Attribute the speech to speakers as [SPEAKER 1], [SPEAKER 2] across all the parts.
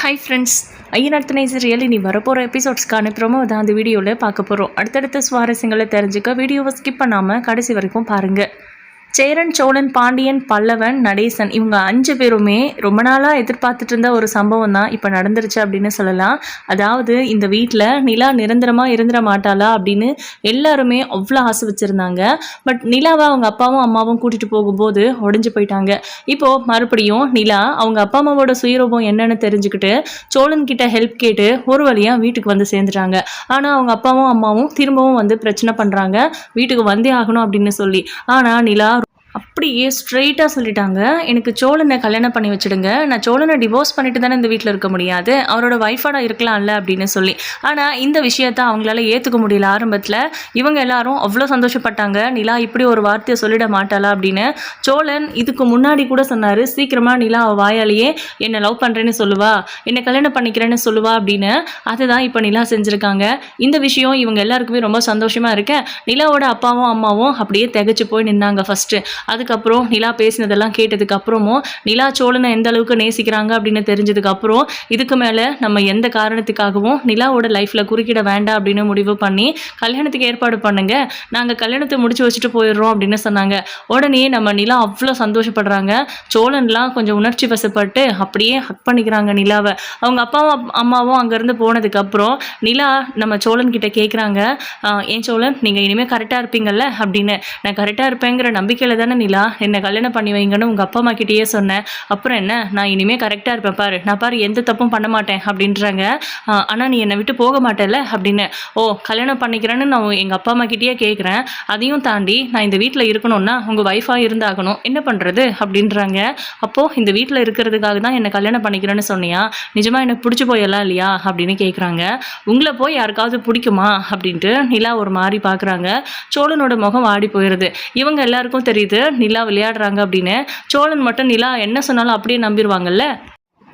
[SPEAKER 1] Hi friends, Ayyanar துணை serial இனி வரப்போகிற எபிசோட்ஸ்க்கான ப்ரோமோ தான் அந்த வீடியோவில் பார்க்க போகிறோம். அடுத்தடுத்த சுவாரஸ்யங்களை தெரிஞ்சுக்க வீடியோவை ஸ்கிப் பண்ணாமல் கடைசி வரைக்கும் பாருங்கள். சேரன், சோழன், பாண்டியன், பல்லவன், நடேசன் இவங்க 5 பேருமே ரொம்ப நாளாக எதிர்பார்த்துட்டு இருந்த ஒரு சம்பவம் தான் இப்போ நடந்துருச்சு அப்படின்னு சொல்லலாம். அதாவது இந்த வீட்டில் நிலா நிரந்தரமாக இருந்துட மாட்டாளா அப்படின்னு எல்லாருமே அவ்வளோ ஆசை வச்சுருந்தாங்க. பட் நிலாவை அவங்க அப்பாவும் அம்மாவும் கூட்டிகிட்டு போகும்போது உடஞ்சி போயிட்டாங்க. இப்போது மறுபடியும் நிலா அவங்க அப்பா அம்மாவோட சுயரூபம் என்னன்னு தெரிஞ்சுக்கிட்டு சோழன் கிட்ட ஹெல்ப் கேட்டு ஒரு வழியாக வீட்டுக்கு வந்து சேர்ந்துட்டாங்க. ஆனால் அவங்க அப்பாவும் அம்மாவும் திரும்பவும் வந்து பிரச்சனை பண்ணுறாங்க, வீட்டுக்கு வந்தே ஆகணும் அப்படின்னு சொல்லி. ஆனால் நிலா அப்படியே ஸ்ட்ரெயிட்டாக சொல்லிட்டாங்க, எனக்கு சோழனை கல்யாணம் பண்ணி வச்சுடுங்க, நான் சோழனை டிவோர்ஸ் பண்ணிட்டு தானே இந்த வீட்டில் இருக்க முடியாது, அவரோட ஒய்ஃபாக இருக்கலாம்ல அப்படின்னு சொல்லி. ஆனால் இந்த விஷயத்த அவங்களால ஏற்றுக்க முடியல. ஆரம்பத்தில் இவங்க எல்லாரும் அவ்வளோ சந்தோஷப்பட்டாங்க, நிலா இப்படி ஒரு வார்த்தையை சொல்லிட மாட்டாளா அப்படின்னு. சோழன் இதுக்கு முன்னாடி கூட சொன்னார், சீக்கிரமாக நிலா அவள் வாயாலேயே என்னை லவ் பண்ணுறேன்னு சொல்லுவா, என்னை கல்யாணம் பண்ணிக்கிறேன்னு சொல்லுவா அப்படின்னு. அதுதான் இப்போ நிலா செஞ்சுருக்காங்க. இந்த விஷயம் இவங்க எல்லாருக்குமே ரொம்ப சந்தோஷமாக இருக்கு. நிலாவோட அப்பாவும் அம்மாவும் அப்படியே திகைச்சு போய் நின்னாங்க ஃபஸ்ட்டு. அதுக்கப்புறம் நிலா பேசினதெல்லாம் கேட்டதுக்கு அப்புறமும் நிலா சோழனை எந்த அளவுக்கு நேசிக்கிறாங்க அப்படின்னு தெரிஞ்சதுக்கு அப்புறம் இதுக்கு மேலே நம்ம எந்த காரணத்துக்காகவும் நிலாவோட லைஃப்பில் குறுக்கிட வேண்டாம் அப்படின்னு முடிவு பண்ணி கல்யாணத்துக்கு ஏற்பாடு பண்ணுங்க, நாங்கள் கல்யாணத்தை முடிச்சு வச்சுட்டு போயிடுறோம் அப்படின்னு சொன்னாங்க. உடனே நம்ம நிலா அவ்வளோ சந்தோஷப்படுறாங்க. சோழன்லாம் கொஞ்சம் உணர்ச்சி வசப்பட்டு அப்படியே ஹக் பண்ணிக்கிறாங்க நிலாவை. அவங்க அப்பாவும் அம்மாவும் அங்கேருந்து போனதுக்கப்புறம் நிலா நம்ம சோழன் கிட்ட கேட்குறாங்க, ஏன் சோழன் நீங்கள் இனிமேல் கரெக்டாக இருப்பீங்கள்ல அப்படின்னு. நான் கரெக்டாக இருப்பேங்கிற நம்பிக்கையில் தானே நிலா என்னை கல்யாணம் பண்ணி வைங்கன்னு உங்கள் அப்பா அம்மா கிட்டேயே சொன்னேன், அப்புறம் என்ன, நான் இனிமேல் கரெக்டாக இருப்பேன் பாரு, நான் பாரு எந்த தப்பும் பண்ண மாட்டேன் அப்படின்றாங்க. ஆனால் நீ என்னை விட்டு போக மாட்டேல்ல அப்படின்னு. ஓ, கல்யாணம் பண்ணிக்கிறேன்னு நான் எங்கள் அப்பா அம்மா கிட்டேயே கேட்குறேன், அதையும் தாண்டி நான் இந்த வீட்டில் இருக்கணும்னா உங்கள் ஒய்ஃபாக இருந்தாகணும், என்ன பண்ணுறது அப்படின்றாங்க. அப்போது இந்த வீட்டில் இருக்கிறதுக்காக தான் என்னை கல்யாணம் பண்ணிக்கிறேன்னு சொன்னியா, நிஜமாக எனக்கு பிடிச்சி போயெல்லாம் இல்லையா அப்படின்னு கேட்குறாங்க. உங்களை போய் யாருக்காவது பிடிக்குமா அப்படின்ட்டு நிலா ஒரு மாதிரி பார்க்குறாங்க. சோழனோட முகம் வாடி போயிடுது. இவங்க எல்லாருக்கும் தெரியுது நிலா விளையாடுறாங்க அப்படின்னு. சோழன் மட்டும் நிலா என்ன சொன்னாலும் அப்படியே நம்பிடுவாங்கல்ல,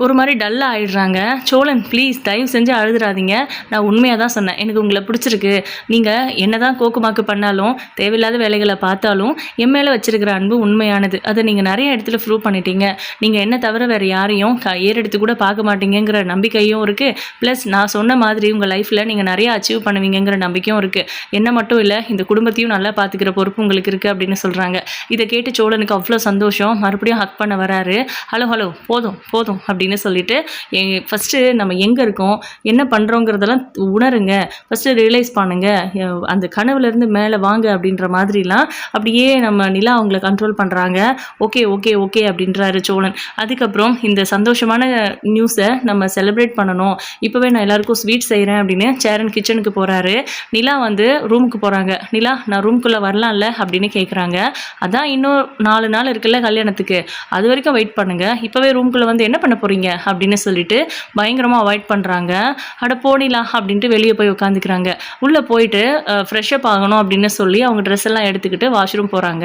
[SPEAKER 1] ஒரு மாதிரி டல்லாக ஆகிடுறாங்க. சோழன் ப்ளீஸ் தயவு செஞ்சு அழுதுறாதீங்க, நான் உண்மையாக தான் சொன்னேன், எனக்கு உங்களை பிடிச்சிருக்கு, நீங்கள் என்ன தான் கோக்குமாக்கு பண்ணாலும் தேவையில்லாத வேலைகளை பார்த்தாலும் என் மேலே வச்சிருக்கிற அன்பு உண்மையானது, அதை நீங்கள் நிறைய இடத்துல ப்ரூவ் பண்ணிட்டீங்க, நீங்கள் என்ன தவிர வேறு யாரையும் ஏறெடுத்து கூட பார்க்க மாட்டீங்கிற நம்பிக்கையும் இருக்குது. ப்ளஸ் நான் சொன்ன மாதிரி உங்கள் லைஃப்பில் நீங்கள் நிறைய அச்சீவ் பண்ணுவீங்கிற நம்பிக்கையும் இருக்குது. என்ன மட்டும் இல்லை, இந்த குடும்பத்தையும் நல்லா பார்த்துக்கிற பொறுப்பு உங்களுக்கு இருக்குது அப்படின்னு சொல்கிறாங்க. இதை கேட்டு சோழனுக்கு அவ்வளோ சந்தோஷம். மறுபடியும் ஹக் பண்ண வராரு. ஹலோ ஹலோ போதும் போதும் அப்படின்னு சொல்லிட்டு, ஃபஸ்ட்டு நம்ம எங்கே இருக்கோம் என்ன பண்ணுறோங்கிறதெல்லாம் உணருங்க, ஃபஸ்ட்டு ரியலைஸ் பண்ணுங்க, அந்த கனவுலேருந்து மேலே வாங்க அப்படின்ற மாதிரிலாம் அப்படியே நம்ம நிலா அவங்கள கண்ட்ரோல் பண்ணுறாங்க. ஓகே ஓகே ஓகே அப்படின்றாரு சோழன். அதுக்கப்புறம் இந்த சந்தோஷமான நியூஸை நம்ம செலிப்ரேட் பண்ணணும், இப்போவே நான் எல்லாருக்கும் ஸ்வீட் செய்கிறேன் அப்படின்னு சேரன் கிச்சனுக்கு போகிறாரு. நிலா வந்து ரூமுக்கு போகிறாங்க. நிலா நான் ரூம்குள்ளே வரலாம்ல அப்படின்னு கேட்குறாங்க. அதான் இன்னும் 4 நாள் இருக்குல்ல கல்யாணத்துக்கு, அது வரைக்கும் வெயிட் பண்ணுங்கள், இப்போவே ரூம்குள்ளே வந்து என்ன பண்ண போகிறீங்க அப்படின்னு சொல்லிட்டு பயங்கரமாக அவாய்ட் பண்ணுறாங்க. அட போனிலா அப்படின்ட்டு வெளியே போய் உட்காந்துக்கிறாங்க. உள்ளே போயிட்டு ஃப்ரெஷ்அப் ஆகணும் அப்படின்னு சொல்லி அவங்க ட்ரெஸ் எல்லாம் எடுத்துக்கிட்டு வாஷ்ரூம் போகிறாங்க.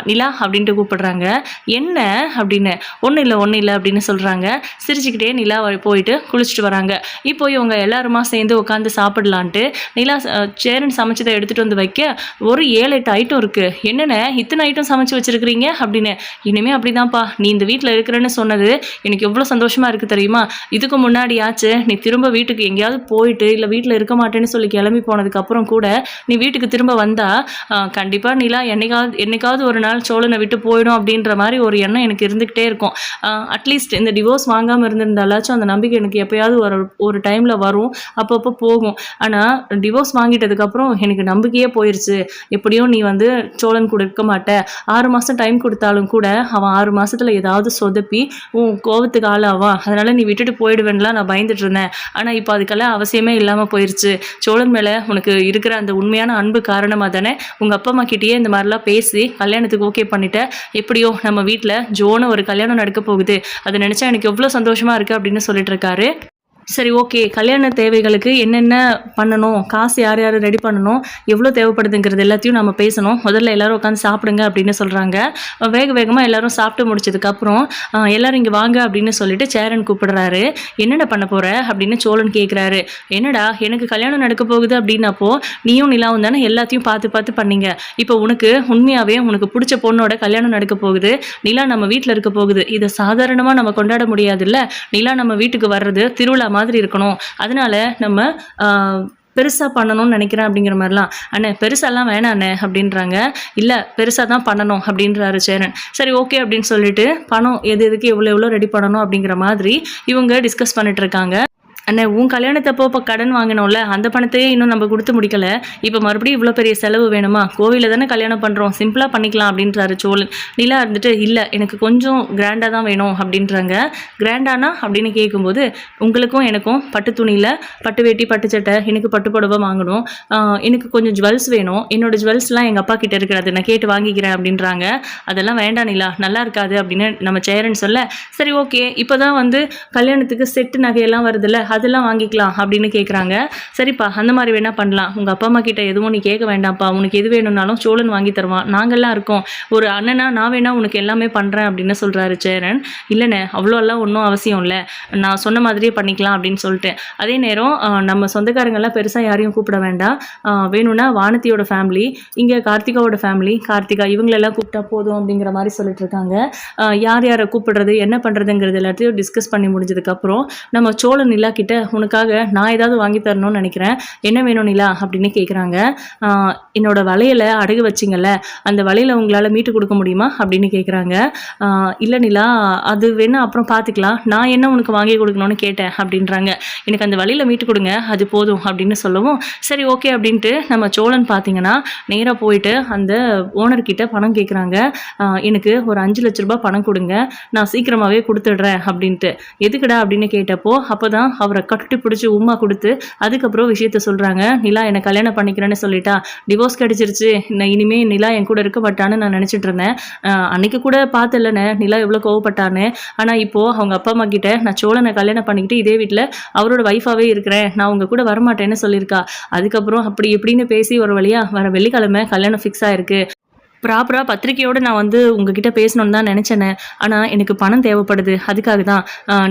[SPEAKER 1] நிலா அப்படின்ட்டு கூப்பிடுறாங்க. என்ன அப்படின்னு. ஒன்றும் இல்லை அப்படின்னு சொல்கிறாங்க. சிரிச்சுக்கிட்டே நிலா போயிட்டு குளிச்சுட்டு வராங்க. இப்போ இவங்க எல்லாருமா சேர்ந்து உட்காந்து சாப்பிடலான்ட்டு நிலா சேரன் சமைச்சதை எடுத்துகிட்டு வந்து வைக்க ஒரு 7-8 ஐட்டம் இருக்குது. என்னென்ன இத்தனை ஐட்டம் சமைச்சு வச்சுருக்கிறீங்க அப்படின்னு. இனிமேல் அப்படிதான்ப்பா, நீ இந்த வீட்டில் இருக்கிறேன்னு சொன்னது எனக்கு எவ்வளோ சந்தோஷமாக இருக்குது தெரியுமா, இதுக்கு முன்னாடியாச்சு நீ திரும்ப வீட்டுக்கு எங்கேயாவது போயிட்டு இல்லை வீட்டில் இருக்க மாட்டேன்னு சொல்லி கிளம்பி போனதுக்கப்புறம் கூட நீ வீட்டுக்கு திரும்ப வந்தால் கண்டிப்பாக நிலா என்னைக்காவது ஒரு நாள் சோழனை விட்டு போயிடும் அப்படின்ற மாதிரி ஒரு எண்ணம் எனக்கு இருந்துக்கிட்டே இருக்கும். அட்லீஸ்ட் இந்த டிவோர்ஸ் வாங்காமல் இருந்திருந்தாலாச்சும் அந்த நம்பிக்கை எனக்கு எப்போயாவது ஒரு டைமில் வரும், அப்பப்போ போகும். ஆனால் டிவோர்ஸ் வாங்கிட்டதுக்கப்புறம் எனக்கு நம்பிக்கையே போயிடுச்சு, எப்படியும் நீ வந்து சோழன் கூட இருக்க மாட்ட, 6 மாதம் டைம் கொடுத்தாலும் கூட அவன் 6 மாதத்தில் ஏதாவது சொதப்பி உன் கோவத்துக்கு ஆளாவா, அதனால் நீ விட்டுட்டு போயிடுவேன்லாம் நான் பயந்துட்டு இருந்தேன். ஆனால் இப்போ அதுக்கெல்லாம் அவசியமே இல்லாமல் போயிடுச்சு. சோழன் மேலே உனக்கு இருக்கிற அந்த உண்மையான அன்பு காரணமாக தானே உங்கள் அப்பா அம்மா கிட்டேயே இந்த மாதிரிலாம் பேசி கல்யாணத்துக்கு ஓகே பண்ணிட்டேன். எப்படியோ நம்ம வீட்டில் ஜோனு ஒரு கல்யாணம் நடக்க போகுது, அதை நினச்சா எனக்கு எவ்வளோ சந்தோஷமாக இருக்குது அப்படின்னு சொல்லிட்டு இருக்காரு. சரி ஓகே. கல்யாண தேவைகளுக்கு என்னென்ன பண்ணணும், காசு யார் யார் ரெடி பண்ணணும், எவ்வளோ தேவைப்படுதுங்கிறது எல்லாத்தையும் நம்ம பேசணும். முதல்ல எல்லாரும் உட்காந்து சாப்பிடுங்க அப்படின்னு சொல்றாங்க. வேக வேகமா எல்லாரும் சாப்பிட்டு முடிச்சதுக்கப்புறம், எல்லாரும் இங்க வாங்க அப்படின்னு சொல்லிட்டு சேரன் கூப்பிடுறாரு. "என்னடா பண்ண போற?" அப்படின்னு சோழன் கேட்குறாரு. "என்னடா எனக்கு கல்யாணம் நடக்க போகுது அப்படின்னப்போ, நீயும் நிலாவும் தானே எல்லாத்தையும் பார்த்து பார்த்து பண்ணீங்க. இப்போ உனக்கு உண்மையாவே உனக்கு புடிச்ச பொண்ணோட கல்யாணம் நடக்க போகுது. நிலா நம்ம வீட்ல இருக்க போகுது. இத சாதாரணமா நம்ம கொண்டாட முடியாதுல்ல. நிலா நம்ம வீட்டுக்கு வர்றது திருவிழா மாதிரி இருக்கணும். அதனால நம்ம பெருசா பண்ணணும்னு நினைக்கிறேன் அப்படிங்கிற மாதிரிலாம். "அண்ணே பெருசாலாம் வேணாம் அண்ணே" அப்படின்றாங்க. "இல்ல பெருசா தான் பண்ணணும்" அப்படின்றாரு சேரன். சரி ஓகே அப்படின்னு சொல்லிட்டு பணம் எது எதுக்கு எவ்வளோ எவ்வளோ ரெடி பண்ணணும் அப்படிங்கிற மாதிரி இவங்க டிஸ்கஸ் பண்ணிட்டு இருக்காங்க. "அண்ணே உன் கல்யாணத்தப்போ இப்போ கடன் வாங்கினோம்ல, அந்த பணத்தையே இன்னும் நம்ம கொடுத்து முடிக்கல. இப்போ மறுபடியும் இவ்வளோ பெரிய செலவு வேணுமா? கோவிலில் தானே கல்யாணம் பண்ணுறோம், சிம்பிளாக பண்ணிக்கலாம்" அப்படின்றாரு சோழன். நிலா இருந்துட்டு, "இல்லை எனக்கு கொஞ்சம் கிராண்டாக தான் வேணும்" அப்படின்றாங்க. "கிராண்டானா?" அப்படின்னு கேட்கும்போது, "உங்களுக்கும் எனக்கும் பட்டு துணியில் பட்டு வேட்டி பட்டு சட்டை, எனக்கு பட்டு புடவை வாங்கணும். எனக்கு கொஞ்சம் ஜுவல்ஸ் வேணும். என்னோட ஜுவல்ஸ்லாம் எங்கள் அப்பா கிட்ட இருக்கிறது, நான் கேட்டு வாங்கிக்கிறேன்" அப்படின்றாங்க. "அதெல்லாம் வேண்டாம் நிலா, நல்லா இருக்காது" அப்படின்னு நம்ம சேரன் சொல்ல, "சரி ஓகே இப்போ தான் வந்து கல்யாணத்துக்கு செட்டு நகையெல்லாம் வருதுல்ல, அதெல்லாம் வாங்கிக்கலாம்" அப்படின்னு கேட்குறாங்க. "சரிப்பா அந்த மாதிரி வேணா பண்ணலாம். உங்கள் அப்பா அம்மா கிட்ட எதுவும் நீ கேட்க வேண்டாம்ப்பா. உனக்கு எது வேணும்னாலும் சோழன் வாங்கி தருவான். நாங்கள்லாம் இருக்கோம். ஒரு அண்ணனா நான் வேணா உனக்கு எல்லாமே பண்ணுறேன்" அப்படின்னு சொல்கிறாரு சேரன். "இல்லைண்ணே அவ்வளோலாம் ஒன்றும் அவசியம் இல்லை, நான் சொன்ன மாதிரியே பண்ணிக்கலாம்" அப்படின்னு சொல்லிட்டு, அதே நேரம் நம்ம சொந்தக்காரங்கெல்லாம் பெருசாக யாரையும் கூப்பிட வேண்டாம். வேணும்னா வானதியோட ஃபேமிலி, இங்கே கார்த்திகாவோட ஃபேமிலி, கார்த்திகா இவங்களெல்லாம் கூப்பிட்டா போதும் அப்படிங்கிற மாதிரி சொல்லிட்டு இருக்காங்க. யார் யாரை கூப்பிடுறது என்ன பண்ணுறதுங்கிறது எல்லாத்தையும் டிஸ்கஸ் பண்ணி முடிஞ்சதுக்கப்புறம் நம்ம சோழன் நிலா கிட்ட, "உனக்காக நான் ஏதாவது வாங்கி தரணும்னு நினைக்கிறேன், என்ன வேணும் நிலா?" அப்படின்னு கேட்குறாங்க. "என்னோட வளையலை அடகு வச்சிங்கல்ல, அந்த வளையலை உங்களால் மீட்டு கொடுக்க முடியுமா?" அப்படின்னு கேட்குறாங்க. "இல்லை நிலா, அது வேணா அப்புறம் பார்த்துக்கலாம். நான் என்ன உனக்கு வாங்கி கொடுக்கணும்னு கேட்டேன்" அப்படின்றாங்க. "எனக்கு அந்த வளையலை மீட்டு கொடுங்க, அது போதும்" அப்படின்னு சொல்லவும், சரி ஓகே அப்படின்ட்டு நம்ம சோழன் பார்த்தீங்கன்னா நேராக போயிட்டு அந்த ஓனர்கிட்ட பணம் கேட்குறாங்க. "எனக்கு ஒரு 5 லட்ச ரூபாய் பணம் கொடுங்க, நான் சீக்கிரமாகவே கொடுத்துட்றேன்" அப்படின்ட்டு. "எதுக்குடா?" அப்படின்னு கேட்டப்போ அப்போ தான் அவரை கட்டி பிடிச்சி உம்மா கொடுத்து அதுக்கப்புறம் விஷயத்த சொல்கிறாங்க. "நிலா என்னை கல்யாணம் பண்ணிக்கிறேன்னு சொல்லிட்டா, டிவோர்ஸ் கிடைச்சிருச்சு, நான் இனிமேல் நிலா என் கூட இருக்க மாட்டான்னு நான் நினச்சிட்டு இருந்தேன். அன்னைக்கு கூட பார்த்தல்லண்ணே நிலா எவ்வளோ கோவப்பட்டான்னு. ஆனால் இப்போது அவங்க அப்பா அம்மா கிட்ட நான் சோழனை கல்யாணம் பண்ணிக்கிட்டு இதே வீட்டில் அவரோட ஒய்ஃபாகவே இருக்கிறேன், நான் உங்கள் கூட வரமாட்டேன்னு சொல்லியிருக்கா. அதுக்கப்புறம் அப்படி இப்படின்னு பேசி ஒரு வழியாக வர வெள்ளிக்கிழமை கல்யாணம் ஃபிக்ஸ் ஆயிருக்கு. ப்ராப்பராக பத்திரிக்கையோடு நான் வந்து உங்ககிட்ட பேசணுன்னு தான் நினச்சேனே, ஆனால் எனக்கு பணம் தேவைப்படுது, அதுக்காக தான்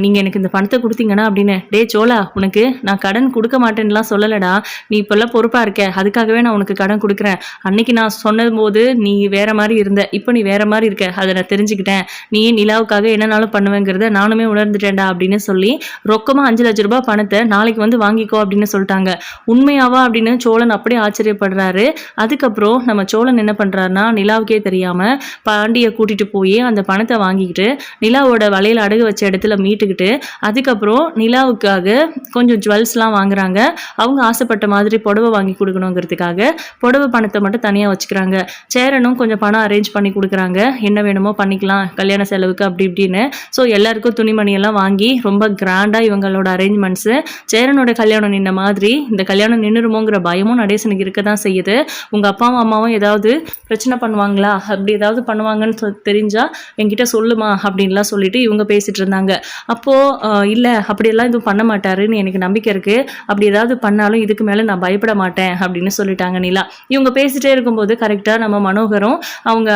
[SPEAKER 1] நீங்கள் எனக்கு இந்த பணத்தை கொடுத்தீங்கன்னா" அப்படின்னு. "டே சோழா, உனக்கு நான் கடன் கொடுக்க மாட்டேன்னுலாம் சொல்லலடா, நீ இப்போல்லாம் பொறுப்பாக இருக்க, அதுக்காகவே நான் உனக்கு கடன் கொடுக்குறேன். அன்னைக்கு நான் சொன்னபோது நீ வேறு மாதிரி இருந்த, இப்போ நீ வேறு மாதிரி இருக்க, அதை நான் தெரிஞ்சுக்கிட்டேன். நீ நிலாவுக்காக என்னனாலும் பண்ணுவேங்கிறத நானுமே உணர்ந்துட்டேன்டா" அப்படின்னு சொல்லி ரொக்கமாக 5 லட்ச ரூபாய் பணத்தை நாளைக்கு வந்து வாங்கிக்கோ அப்படின்னு சொல்லிட்டாங்க. "உண்மையாவா?" அப்படின்னு சோழன் அப்படியே ஆச்சரியப்படுறாரு. அதுக்கப்புறம் நம்ம சோழன் என்ன பண்ணுறாருன்னா, நிலாவுக்கே தெரியாமல் பாண்டியை கூட்டிகிட்டு போய் அந்த பணத்தை வாங்கிக்கிட்டு நிலாவோட வலையில் அடகு வச்ச இடத்துல மீட்டுக்கிட்டு, அதுக்கப்புறம் நிலாவுக்காக கொஞ்சம் ஜுவல்ஸ்லாம் வாங்குறாங்க. அவங்க ஆசைப்பட்ட மாதிரி புடவை வாங்கி கொடுக்கணுங்கிறதுக்காக புடவை பணத்தை மட்டும் தனியாக வச்சுக்கிறாங்க. சேரனும் கொஞ்சம் பணம் அரேஞ்ச் பண்ணி கொடுக்குறாங்க, என்ன வேணுமோ பண்ணிக்கலாம் கல்யாண செலவுக்கு அப்படி இப்படின்னு. ஸோ எல்லாருக்கும் துணிமணியெல்லாம் வாங்கி ரொம்ப கிராண்டாக இவங்களோட அரேஞ்ச்மெண்ட்ஸு. சேரனோட கல்யாணம் நின்ன மாதிரி இந்த கல்யாணம் நின்றுருமோங்கிற பயமும் நடேசனுக்கு இருக்க தான் செய்யுது. உங்கள் அப்பாவும் அம்மாவும் ஏதாவது பிரச்சனை பண்ணுவாங்களா, அப்படி ஏதாவது பண்ணுவாங்கன்னு தெரிஞ்சா என்கிட்ட சொல்லுமா அப்படின்லாம் சொல்லிட்டு இவங்க பேசிட்டு இருந்தாங்க. அப்போது "இல்லை அப்படியெல்லாம் எதுவும் பண்ண மாட்டாருன்னு எனக்கு நம்பிக்கை இருக்குது, அப்படி ஏதாவது பண்ணாலும் இதுக்கு மேலே நான் பயப்பட மாட்டேன்" அப்படின்னு சொல்லிட்டாங்க நிலா. இவங்க பேசிகிட்டே இருக்கும்போது கரெக்டாக நம்ம மனோகரும் அவங்க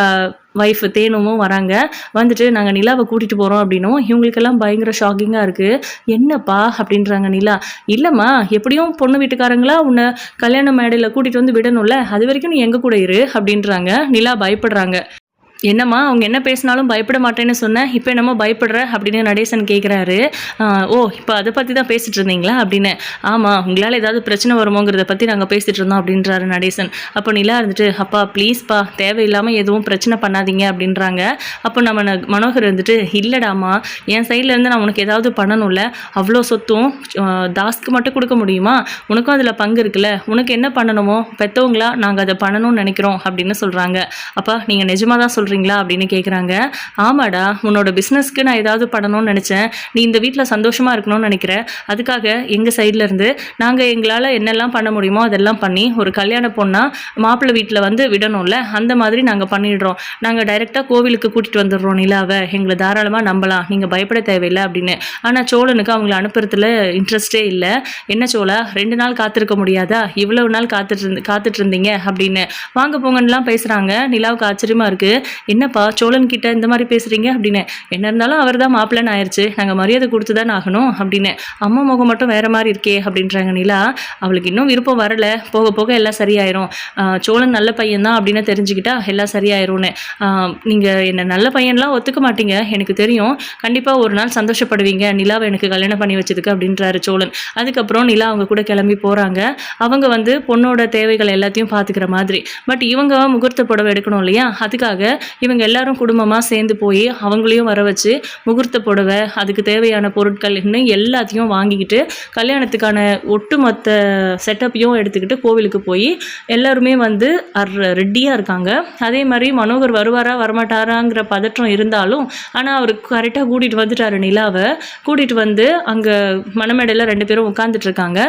[SPEAKER 1] ஒய்ஃப் தேனுமும் வராங்க. வந்துட்டு "நாங்கள் நிலாவை கூட்டிகிட்டு போகிறோம்" அப்படின்னும் இவங்களுக்கெல்லாம் பயங்கர ஷாக்கிங்காக இருக்குது. "என்னப்பா?" அப்படின்றாங்க நிலா. "இல்லைம்மா, எப்படியும் பொண்ணு வீட்டுக்காரங்களா உன்னை கல்யாண மேடையில் கூட்டிகிட்டு வந்து விடணும்ல, அது வரைக்கும் நீ எங்கள் கூட இரு" அப்படின்றாங்க. நிலா பயப்படுறாங்க. "என்னம்மா அவங்க என்ன பேசினாலும் பயப்பட மாட்டேன்னு சொன்னேன், இப்போ என்னமோ பயப்படுற" அப்படின்னு நடேசன் கேட்குறாரு. "ஓ இப்போ அதை பற்றி தான் பேசிகிட்டு இருந்தீங்களா?" அப்படின்னு. "ஆமாம், உங்களால் ஏதாவது பிரச்சனை வருமோங்கிறத பற்றி நாங்கள் பேசிகிட்டு இருந்தோம்" அப்படின்றாரு நடேசன். அப்போ நிலா இருந்துட்டு, "அப்பா ப்ளீஸ்ப்பா, தேவையில்லாமல் எதுவும் பிரச்சனை பண்ணாதீங்க" அப்படின்றாங்க. அப்போ நம்ம மனோகர் இருந்துட்டு, "இல்லைடாமா, என் சைட்லேருந்து நான் உனக்கு ஏதாவது பண்ணணும்ல, அவ்வளோ சொத்தும் தாஸ்க்கு மட்டும் கொடுக்க முடியுமா? உனக்கும் அதில் பங்கு இருக்குல்ல, உனக்கு என்ன பண்ணணுமோ பெற்றவங்களா நாங்கள் அதை பண்ணணும்னு நினைக்கிறோம்" அப்படின்னு சொல்கிறாங்க. "அப்பா நீங்கள் நிஜமாக தான் சொல்கிறீங்களா அப்படின்னு கேட்குறாங்க. ஆமாடா, உன்னோட பிஸ்னஸ்க்கு நான் ஏதாவது பண்ணணும்னு நினச்சேன். நீ இந்த வீட்டில் சந்தோஷமாக இருக்கணும்னு நினைக்கிறேன். அதுக்காக எங்கள் சைட்லேருந்து நாங்கள் எங்களால் என்னெல்லாம் பண்ண முடியுமோ அதெல்லாம் பண்ணி ஒரு கல்யாண பொண்ணாக மாப்பிள்ளை வீட்டில் வந்து விடணும்ல, அந்த மாதிரி நாங்கள் பண்ணிடுறோம். நாங்கள் டைரெக்டாக கோவிலுக்கு கூட்டிகிட்டு வந்துடுறோம் நிலாவை. எங்களை தாராளமாக நம்பலாம், நீங்கள் பயப்பட தேவையில்லை அப்படின்னு. ஆனால் சோழனுக்கு அவங்கள அனுப்புறதுல இன்ட்ரெஸ்டே இல்லை. என்ன சோழா, 2 நாள் காத்திருக்க முடியாதா? இவ்வளவு நாள் காத்துட்டு இருந்தீங்க அப்படின்னு வாங்க போங்கன்னெலாம் பேசுகிறாங்க. நிலாவுக்கு ஆச்சரியமாக இருக்குது. என்னப்பா சோழன் கிட்ட இந்த மாதிரி பேசுகிறீங்க அப்படின்னு. என்ன இருந்தாலும் அவர் தான் மாப்பிள்ளைன்னு ஆயிடுச்சு, நாங்கள் மரியாதை கொடுத்து தான் ஆகணும் அப்படின்னு. அம்மா முகம் மட்டும் வேறு மாதிரி இருக்கே அப்படின்றாங்க நிலா. அவளுக்கு இன்னும் விருப்பம் வரலை, போக போக எல்லாம் சரியாயிரும். சோழன் நல்ல பையன் தான் அப்படின்னு தெரிஞ்சுக்கிட்டா எல்லாம் சரியாயிரும்னு. நீங்கள் என்ன நல்ல பையன்லாம் ஒத்துக்க மாட்டீங்க, எனக்கு தெரியும். கண்டிப்பாக ஒரு நாள் சந்தோஷப்படுவீங்க நிலாவை எனக்கு கல்யாணம் பண்ணி வச்சதுக்கு அப்படின்றாரு சோழன். அதுக்கப்புறம் நிலா அவங்க கூட கிளம்பி போகிறாங்க. அவங்க வந்து பொண்ணோட தேவைகள் எல்லாத்தையும் பார்த்துக்கிற மாதிரி. பட் இவங்க முகூர்த்த புடவை எடுக்கணும் இல்லையா, அதுக்காக இவங்க எல்லாரும் குடும்பமாக சேர்ந்து போய் அவங்களையும் வர வச்சு முகூர்த்த புடவை, அதுக்கு தேவையான பொருட்கள் இன்னும் எல்லாத்தையும் வாங்கிக்கிட்டு கல்யாணத்துக்கான ஒட்டுமொத்த செட்டப்பையும் எடுத்துக்கிட்டு கோவிலுக்கு போய் எல்லாருமே வந்து ரெடியாக இருக்காங்க. அதே மாதிரி மனோகர் வருவாரா வரமாட்டாராங்கிற பதற்றம் இருந்தாலும் ஆனால் அவர் கரெக்டாக கூட்டிகிட்டு வந்துட்டாரு நிலாவை. கூட்டிகிட்டு வந்து அங்கே மணமேடையில் 2 பேரும் உட்காந்துட்டு இருக்காங்க.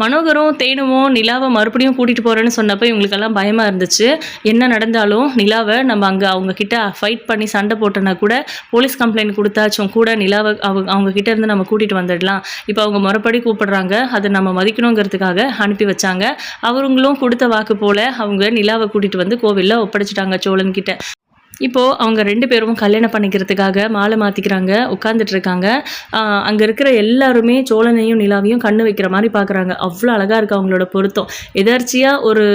[SPEAKER 1] மனோகரும் தேனுவும் நிலாவை மறுபடியும் கூட்டிகிட்டு போகிறேன்னு சொன்னப்போ இவங்களுக்கெல்லாம் பயமாக இருந்துச்சு. என்ன நடந்தாலும் நிலாவை நம்ம அங்கே அவங்கக்கிட்ட ஃபைட் பண்ணி சண்டை போட்டோன்னா கூட, போலீஸ் கம்ப்ளைண்ட் கொடுத்தாச்சும் கூட நிலாவை அவங்கக்கிட்ட இருந்து நம்ம கூட்டிகிட்டு வந்துடலாம். இப்போ அவங்க முறைப்படி கூப்பிடுறாங்க, அதை நம்ம மதிக்கணுங்கிறதுக்காக அனுப்பி வச்சாங்க. அவங்களும் கொடுத்த வாக்கு போல் அவங்க நிலாவை கூட்டிகிட்டு வந்து கோவிலில் ஒப்படைச்சிட்டாங்க சோழன்கிட்ட. இப்போது அவங்க 2 பேரும் கல்யாணம் பண்ணிக்கிறதுக்காக மாலை மாற்றிக்கிறாங்க, உட்காந்துட்டு இருக்காங்க. அங்கே இருக்கிற எல்லாருமே சோழனையும் நிலாவையும் கண்ணு வைக்கிற மாதிரி பார்க்குறாங்க. அவ்வளோ அழகாக இருக்குது அவங்களோட பொருத்தம். எதர்ச்சியாக ஒரு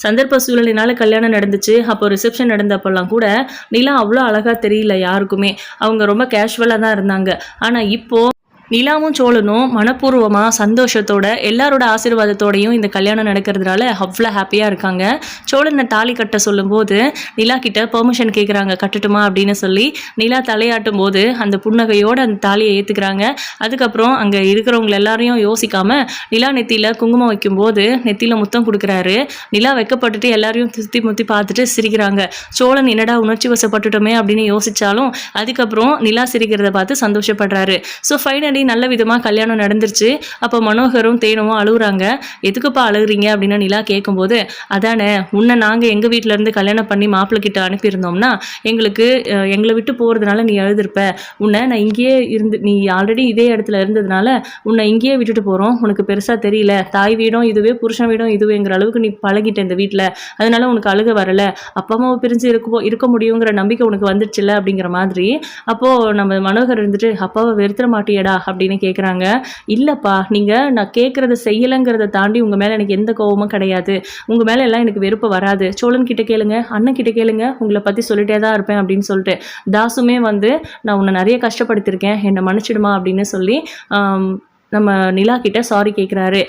[SPEAKER 1] சந்தர்ப்ப சூழலினால கல்யாணம் நடந்துச்சு. அப்போ ரிசப்ஷன் நடந்தப்பெல்லாம் கூட நிலா அவ்வளோ அழகாக தெரியல யாருக்குமே. அவங்க ரொம்ப கேஷுவலாக தான் இருந்தாங்க. ஆனால் இப்போது நிலாவும் சோழனும் மனப்பூர்வமாக சந்தோஷத்தோட எல்லாரோட ஆசீர்வாதத்தோடையும் இந்த கல்யாணம் நடக்கிறதுனால அவ்வளோ ஹாப்பியாக இருக்காங்க. சோழனை தாலி கட்ட சொல்லும்போது நிலா கிட்ட பெர்மிஷன் கேட்குறாங்க, கட்டட்டுமா அப்படின்னு சொல்லி. நிலா தலையாட்டும் போது அந்த புன்னகையோடு அந்த தாலியை ஏற்றுக்கிறாங்க. அதுக்கப்புறம் அங்கே இருக்கிறவங்க எல்லாரையும் யோசிக்காமல் நிலா நெத்தியில் குங்குமம் வைக்கும்போது நெத்தியில் முத்தம் கொடுக்குறாரு. நிலா வைக்கப்பட்டுட்டு எல்லாரையும் சுற்றி முற்றி பார்த்துட்டு சிரிக்கிறாங்க. சோழன் என்னடா உணர்ச்சி வசப்பட்டுட்டோமே அப்படின்னு யோசித்தாலும் அதுக்கப்புறம் நிலா சிரிக்கிறத பார்த்து சந்தோஷப்படுறாரு. ஸோ ஃபைனலி நல்ல விதமாக கல்யாணம் நடந்துருச்சு. அப்போ மனோகரும் தேனும் அழுகுறாங்க. எதுக்குப்பா அழுகுறீங்க அப்படின்னு நிலா கேட்கும்போது, அதானே உன்னை நாங்கள் எங்கள் வீட்டிலேருந்து கல்யாணம் பண்ணி மாப்பிள்ளைக்கிட்ட அனுப்பியிருந்தோம்னா எங்களை விட்டு போகிறதுனால நீ அழுதுருப்ப. உன்னை நான் இங்கேயே நீ ஆல்ரெடி இதே இடத்துல இருந்ததுனால உன்னை இங்கேயே விட்டுட்டு போகிறோம், உனக்கு பெருசாக தெரியல, தாய் வீடும் இதுவே புருஷன் வீடும் இதுவேங்கிற அளவுக்கு நீ பழகிட்ட இந்த வீட்டில், அதனால உனக்கு அழுக வரலை, அப்பா அம்மாவை பிரிஞ்சு இருக்க முடியுங்கிற நம்பிக்கை உனக்கு வந்துடுச்சுல அப்படிங்கிற மாதிரி. அப்போது நம்ம மனோகர் இருந்துட்டு, அப்பாவை வெறுத்துற மாட்டியடா அப்படின்னு கேட்குறாங்க. இல்லைப்பா, நீங்கள் நான் கேட்குறத செய்யலைங்கிறத தாண்டி உங்கள் மேலே எனக்கு எந்த கோபமும் கிடையாது. உங்கள் மேலே எல்லாம் எனக்கு வெறுப்பு வராது. சோழன் கிட்ட கேளுங்க, அண்ணன் கிட்ட கேளுங்க, உங்களை பற்றி சொல்லிட்டே தான் இருப்பேன் அப்படின்னு சொல்லிட்டு தாசுமே வந்து நான் உன்னை நிறைய கஷ்டப்படுத்திருக்கேன், என்னை மன்னிச்சிடுமா அப்படின்னு சொல்லி நம்ம நிலா கிட்ட சாரி கேட்குறாரு.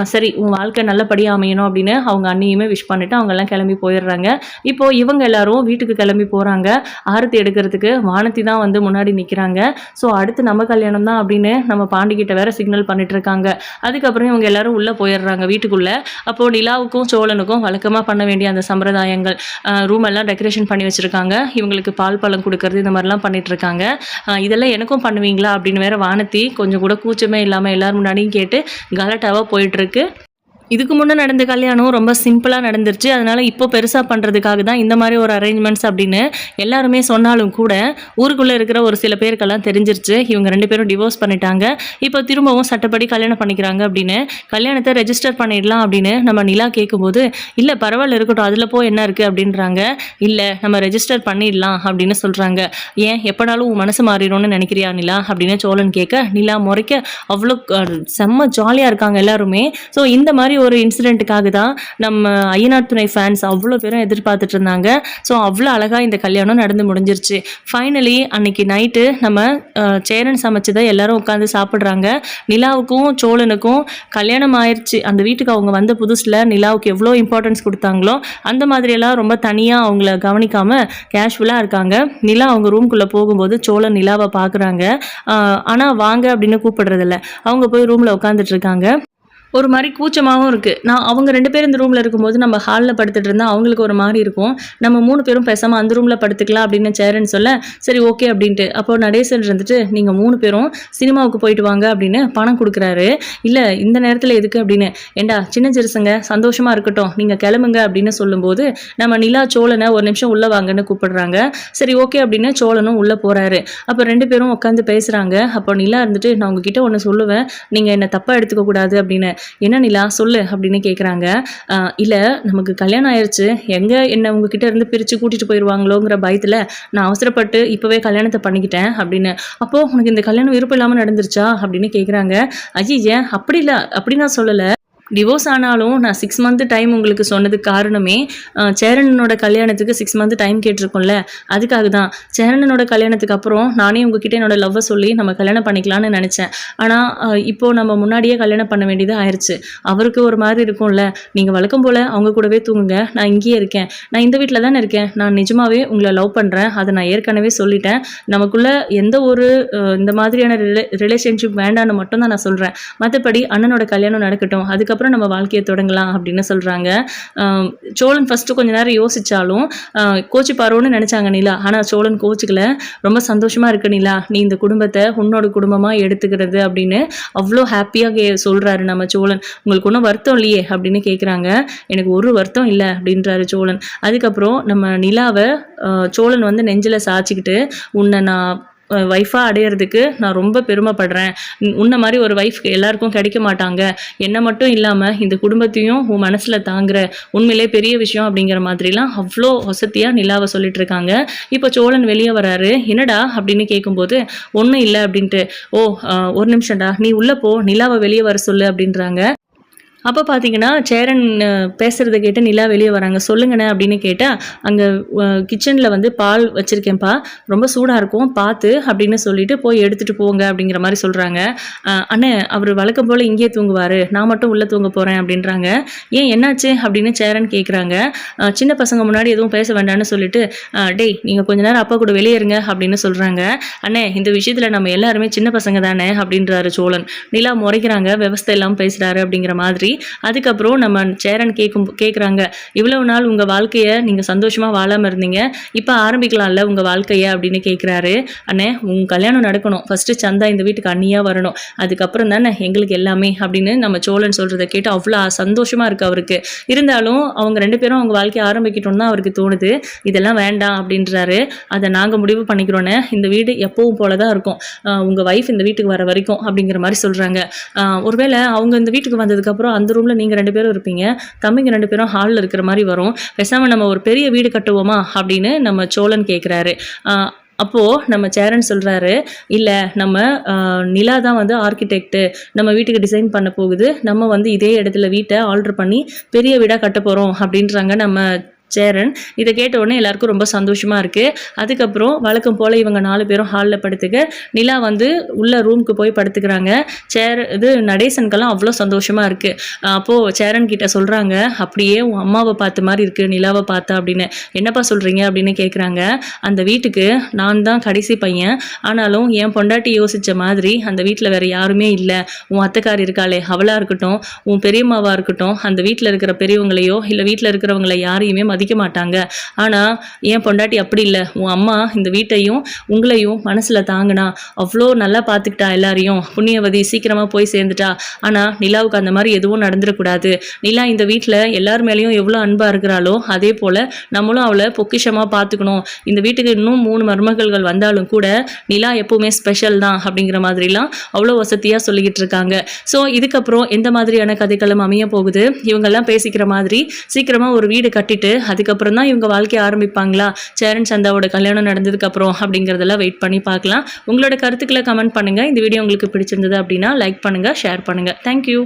[SPEAKER 1] சரி உன் வாழ்க்கை நல்லபடியாக அமையணும் அப்படின்னு அவங்க அண்ணியுமே விஷ் பண்ணிவிட்டு அவங்கெல்லாம் கிளம்பி போயிடுறாங்க. இப்போது இவங்க எல்லாரும் வீட்டுக்கு கிளம்பி போகிறாங்க. ஆரத்தி எடுக்கிறதுக்கு வானதி தான் வந்து முன்னாடி நிற்கிறாங்க. ஸோ அடுத்து நம்ம கல்யாணம் தான் அப்படின்னு நம்ம பாண்டிக்கிட்ட வேற சிக்னல் பண்ணிட்டுருக்காங்க. அதுக்கப்புறம் இவங்க எல்லாரும் உள்ளே போயிடுறாங்க வீட்டுக்குள்ளே. அப்போது நிலாவுக்கும் சோழனுக்கும் வழக்கமாக பண்ண வேண்டிய அந்த சம்பிரதாயங்கள், ரூம் எல்லாம் டெக்கரேஷன் பண்ணி வச்சுருக்காங்க. இவங்களுக்கு பால் பழம் கொடுக்கறது இந்த மாதிரிலாம் பண்ணிகிட்ருக்காங்க. இதெல்லாம் எனக்கும் பண்ணுவீங்களா அப்படின்னு வேற வானதி கொஞ்சம் கூட கூச்சமே இல்லாமல் எல்லாரும் முன்னாடியும் கேட்டு கலாட்டாவாக போயிட்டுருக்கு. இதுக்கு முன்னே நடந்த கல்யாணம் ரொம்ப சிம்பிளாக நடந்துருச்சு. அதனால் இப்போ பெருசாக பண்ணுறதுக்காக தான் இந்த மாதிரி ஒரு அரேஞ்ச்மெண்ட்ஸ் அப்படின்னு எல்லாருமே சொன்னாலும் கூட ஊருக்குள்ளே இருக்கிற ஒரு சில பேருக்கெல்லாம் தெரிஞ்சிருச்சு இவங்க 2 பேரும் டிவோர்ஸ் பண்ணிட்டாங்க. இப்போ திரும்பவும் சட்டப்படி கல்யாணம் பண்ணிக்கிறாங்க அப்படின்னு. கல்யாணத்தை ரெஜிஸ்டர் பண்ணிடலாம் அப்படின்னு நம்ம நிலா கேட்கும்போது, இல்லை பரவாயில்ல இருக்கட்டும், அதில் போய் என்ன இருக்குது அப்படின்றாங்க. இல்லை நம்ம ரெஜிஸ்டர் பண்ணிடலாம் அப்படின்னு சொல்கிறாங்க. ஏன் எப்போனாலும் உன் மனசு மாறிடும்னு நினைக்கிறியா நிலா அப்படின்னு சோழன் கேட்க, நிலா முறைக்க அவ்வளோ செம்ம ஜாலியாக இருக்காங்க எல்லாருமே. ஸோ இந்த மாதிரி ஒரு இன்சிடென்ட்டுக்காக தான் நம்ம ஐயனார் துணை ஃபேன்ஸ் அவ்வளோ பேரும் எதிர்பார்த்துட்டு இருந்தாங்க. ஸோ அவ்வளோ அழகாக இந்த கல்யாணம் நடந்து முடிஞ்சிருச்சு. ஃபைனலி அன்னைக்கு நைட்டு நம்ம சேரன் சமைச்சதை எல்லாரும் உட்காந்து சாப்பிட்றாங்க. நிலாவுக்கும் சோழனுக்கும் கல்யாணம் ஆயிடுச்சு. அந்த வீட்டுக்கு அவங்க வந்த புதுசில் நிலாவுக்கு எவ்வளோ இம்பார்ட்டன்ஸ் கொடுத்தாங்களோ அந்த மாதிரியெல்லாம் ரொம்ப தனியாக அவங்கள கவனிக்காமல் கேஷுவலாக இருக்காங்க. நிலா அவங்க ரூம்குள்ளே போகும்போது சோழன் நிலாவை பார்க்குறாங்க. ஆனால் வாங்க அப்படின்னு கூப்பிடுறதில்ல, அவங்க போய் ரூமில் உட்காந்துட்டு இருக்காங்க. ஒரு மாரி கூச்சமாவும் இருக்கு. அவங்க 2 பேரும் இந்த ரூம்ல இருக்கும்போது நம்ம ஹால்ல படுத்துட்டு இருந்தா அவங்களுக்கு ஒரு மாரி இருக்கும். நம்ம 3 பேரும் பேசாம அந்த ரூம்ல படுத்துக்கலாம் அப்படின்னு சேரன் சொல்ல, சரி ஓகே அப்படின்ட்டு. அப்போ நடேசன் இருந்துட்டு, நீங்க 3 பேரும் சினிமாவுக்கு போயிட்டு வாங்க அப்படின்னு பணம் குடுக்குறாரு. இல்ல இந்த நேரத்துல எதுக்கு அப்படின்னு, ஏன்டா சின்ன சிறுசுங்க சந்தோஷமா இருக்கட்டும். நீங்க கிளம்புங்க அப்படின்னு சொல்லும்போது, நம்ம நிலா சோழன ஒரு நிமிஷம் உள்ள வாங்கன்னு கூப்பிடுறாங்க. சரி ஓகே அப்படின்னு சோழனும் உள்ள போறாரு. அப்ப 2 பேரும் உட்காந்து பேசுறாங்க. அப்போ நிலா இருந்துட்டு, நான் உங்ககிட்ட ஒண்ணு சொல்லுவேன். நீங்க என்ன தப்பா எடுத்துக்க கூடாது அப்படின்னு. என்ன நிலா சொல்லு அப்படின்னு கேட்குறாங்க. இல்ல நமக்கு கல்யாணம் ஆயிருச்சு. என்ன உங்ககிட்ட இருந்து பிரிச்சு கூட்டிட்டு போயிருவாங்களோங்கிற பயத்துல நான் அவசரப்பட்டு இப்பவே கல்யாணத்தை பண்ணிக்கிட்டேன் அப்படின்னு. அப்போ உனக்கு இந்த கல்யாணம் விருப்பம் இல்லாம நடந்துருச்சா அப்படின்னு கேட்குறாங்க. ஐயய்ய அப்படி இல்ல, அப்படி நான் சொல்லல. டிவோர்ஸ் ஆனாலும் நான் 6 மந்த் டைம் உங்களுக்கு சொன்னதுக்கு காரணமே சேரனனோட கல்யாணத்துக்கு 6 மந்த் டைம் கேட்டிருக்கோம்ல, அதுக்காக தான். சேரனனோட கல்யாணத்துக்கு அப்புறம் நானே உங்ககிட்ட என்னோட லவ்வை சொல்லி நம்ம கல்யாணம் பண்ணிக்கலாம்னு நினச்சேன். ஆனால் இப்போ நம்ம முன்னாடியே கல்யாணம் பண்ண வேண்டியது ஆயிடுச்சு. அவருக்கு ஒரு மாதிரி இருக்கும்ல, நீங்கள் வழக்கம் போல் அவங்க கூடவே தூங்குங்க, நான் இங்கேயே இருக்கேன். நான் இந்த வீட்டில் தானே இருக்கேன். நான் நிஜமாவே உங்களை லவ் பண்ணுறேன். அதை நான் ஏற்கனவே சொல்லிட்டேன். நமக்குள்ள எந்த ஒரு இந்த மாதிரியான ரிலேஷன்ஷிப் வேண்டான்னு மட்டும் தான் நான் சொல்கிறேன். மற்றபடி அண்ணனோட கல்யாணம் நடக்கட்டும், அதுக்கப்புறம் நம்ம வாழ்க்கையை தொடங்கலாம் அப்படின்னு சொல்கிறாங்க. சோழன் ஃபஸ்ட்டு கொஞ்ச நேரம் யோசிச்சாலும் கோச்சிப்பாரோன்னு நினச்சாங்க நிலா. ஆனால் சோழன் கோச்சிக்கல. ரொம்ப சந்தோஷமாக இருக்கு நிலா, நீ இந்த குடும்பத்தை உன்னோட குடும்பமாக எடுத்துக்கிறது அப்படின்னு அவ்வளோ ஹாப்பியாக சொல்கிறாரு நம்ம சோழன். உங்களுக்கு ஒன்றும் வருத்தம் இல்லையே அப்படின்னு கேட்குறாங்க. எனக்கு ஒரு வருத்தம் இல்லை அப்படின்றாரு சோழன். அதுக்கப்புறம் நம்ம நிலாவை சோழன் வந்து நெஞ்சில் சாய்ச்சிக்கிட்டு, உன்னை நான் ஒய்ஃபாக அடையிறதுக்கு நான் ரொம்ப பெருமைப்படுறேன். உன்ன மாதிரி ஒரு ஒய்ஃப் எல்லாருக்கும் கிடைக்க மாட்டாங்க. என்னை மட்டும் இல்லாமல் இந்த குடும்பத்தையும் உன் மனசில் தாங்குற உண்மையிலே பெரிய விஷயம் அப்படிங்கிற மாதிரிலாம் அவ்வளோ வசதியாக நிலாவை சொல்லிட்டு இருக்காங்க. இப்போ சோழன் வெளியே வராரு. என்னடா அப்படின்னு கேட்கும்போது, ஒன்றும் இல்லை அப்படின்ட்டு. ஒரு நிமிஷம்டா, நீ உள்ளே போ, நிலாவை வெளியே வர சொல்லு அப்படின்றாங்க. அப்போ பார்த்தீங்கன்னா சேரன் பேசுகிறத கேட்டு நிலா வெளியே வராங்க. சொல்லுங்கண்ணே அப்படின்னு கேட்டால், அங்கே கிச்சனில் வந்து பால் வச்சுருக்கேன்ப்பா, ரொம்ப சூடாக இருக்கும் பார்த்து அப்படின்னு சொல்லிட்டு போய் எடுத்துகிட்டு போங்க அப்படிங்கிற மாதிரி சொல்கிறாங்க. அண்ணே அவர் வழக்கம் போல் இங்கேயே தூங்குவார், நான் மட்டும் உள்ளே தூங்க போகிறேன் அப்படின்றாங்க. ஏன் என்னாச்சு அப்படின்னு சேரன் கேட்குறாங்க. சின்ன பசங்க முன்னாடி எதுவும் பேச வேண்டாம்னு சொல்லிட்டு, டேய் நீங்கள் கொஞ்ச நேரம் அப்பா கூட வெளியேறுங்க அப்படின்னு சொல்கிறாங்க. அண்ணே இந்த விஷயத்தில் நம்ம எல்லாருமே சின்ன பசங்க தானே அப்படின்றாரு சோழன். நிலா முறைக்கிறாங்க, விவசாயம் எல்லாம் பேசுகிறாரு அப்படிங்கிற மாதிரி. அதுக்கப்புறம் நம்ம சேரன் கேட்குறாங்க, இவ்வளவு நாள் உங்க வாழ்க்கைய நீங்க சந்தோஷமா வாழாம இருந்தீங்க, இப்ப ஆரம்பிக்கலாம்ல உங்க வாழ்க்கைய அப்படின்னு கேட்கிறாரு. அண்ணே உங்க கல்யாணம் நடக்கணும், ஃபர்ஸ்ட் சந்தா இந்த வீட்டுக்கு அண்ணியா வரணும், அதுக்கப்புறம் தானே எங்களுக்கு எல்லாமே அப்படின்னு நம்ம சோழன் சொல்றதை கேட்டு அவ்வளோ சந்தோஷமா இருக்கு அவருக்கு. இருந்தாலும் அவங்க 2 பேரும் அவங்க வாழ்க்கையை ஆரம்பிக்கிட்டோம்னு தான் அவருக்கு தோணுது. இதெல்லாம் வேண்டாம் அப்படின்றாரு. அதை நாங்க முடிவு பண்ணிக்கிறோன்னு, இந்த வீடு எப்பவும் போலதான் இருக்கும், உங்க வைஃப் இந்த வீட்டுக்கு வர வரைக்கும் அப்படிங்கிற மாதிரி சொல்றாங்க. ஒருவேளை அவங்க இந்த வீட்டுக்கு வந்ததுக்கு அப்புறம் அந்த ரூம்ல நீங்க 2 பேரும் இருப்பீங்க, தம்பிங்க 2 பேரும் ஹாலில் இருக்கிற மாதிரி வரும், பேசாம நம்ம ஒரு பெரிய வீடு கட்டுவோமா அப்படின்னு நம்ம சோழன் கேட்குறாரு. அப்போது நம்ம சேரன் சொல்கிறாரு, இல்லை நம்ம நிலா தான் வந்து ஆர்கிடெக்ட்டு, நம்ம வீட்டுக்கு டிசைன் பண்ண போகுது, நம்ம வந்து இதே இடத்துல வீட்டை ஆல்ட்ரு பண்ணி பெரிய வீடாக கட்ட போகிறோம் அப்படின்றாங்க நம்ம சேரன். இதை கேட்ட உடனே எல்லாருக்கும் ரொம்ப சந்தோஷமா இருக்கு. அதுக்கப்புறம் வழக்கம் போல இவங்க 4 பேரும் ஹாலில் படுத்துக்க, நிலா வந்து உள்ள ரூமுக்கு போய் படுத்துக்கிறாங்க. நடேசனுக்கெல்லாம் அவ்வளோ சந்தோஷமா இருக்கு. அப்போ சேரன் கிட்ட சொல்றாங்க, அப்படியே உன் அம்மாவை பார்த்த மாதிரி இருக்கு நிலாவை பார்த்தா அப்படின்னு. என்னப்பா சொல்றீங்க அப்படின்னு கேட்குறாங்க. அந்த வீட்டுக்கு நான் தான் கடைசி பையன், ஆனாலும் என் பொண்டாட்டி யோசிச்ச மாதிரி அந்த வீட்டில் வேற யாருமே இல்லை. உன் அத்தைக்காரி இருக்காளே அவளா இருக்கட்டும், உன் பெரியம்மாவா இருக்கட்டும், அந்த வீட்டில் இருக்கிற பெரியவங்களையோ இல்லை வீட்டில் இருக்கிறவங்களை யாரையுமே மதிக்க மாட்டாங்க. ஆனால் என் பொண்டாட்டி அப்படி இல்லை, உன் அம்மா இந்த வீட்டையும் உங்களையும் மனசில் தாங்கினா, அவ்வளோ நல்லா பார்த்துக்கிட்டா, எல்லாரையும் புண்ணியவதி சீக்கிரமாக போய் சேர்ந்துட்டா. ஆனால் நிலாவுக்கு அந்த மாதிரி எதுவும் நடந்துடக்கூடாது. நிலா இந்த வீட்டில் எல்லார் மேலேயும் எவ்வளோ அன்பாக இருக்கிறாளோ அதே போல் நம்மளும் அவளை பொக்கிஷமாக பார்த்துக்கணும். இந்த வீட்டுக்கு இன்னும் 3 மருமகள்கள் வந்தாலும் கூட நிலா எப்பவுமே ஸ்பெஷல் தான் அப்படிங்கிற மாதிரிலாம் அவ்வளோ வசதியாக சொல்லிக்கிட்டு இருக்காங்க. ஸோ இதுக்கப்புறம் எந்த மாதிரியான கதைக்களம் அமைய போகுது, இவங்கெல்லாம் பேசிக்கிற மாதிரி சீக்கிரமாக ஒரு வீடு கட்டிட்டு அதுக்கப்புறம் தான் இவங்க வாழ்க்கையை ஆரம்பிப்பாங்களா, சேரன் சந்தாவோட கல்யாணம் நடந்ததுக்கு அப்புறம் அப்படிங்கிறதெல்லாம் வெயிட் பண்ணி பார்க்கலாம். உங்களோட கருத்துக்களை கமெண்ட் பண்ணுங்க. இந்த வீடியோ உங்களுக்கு பிடிச்சிருந்தது அப்படின்னா லைக் பண்ணுங்க, ஷேர் பண்ணுங்க. தேங்க்யூ.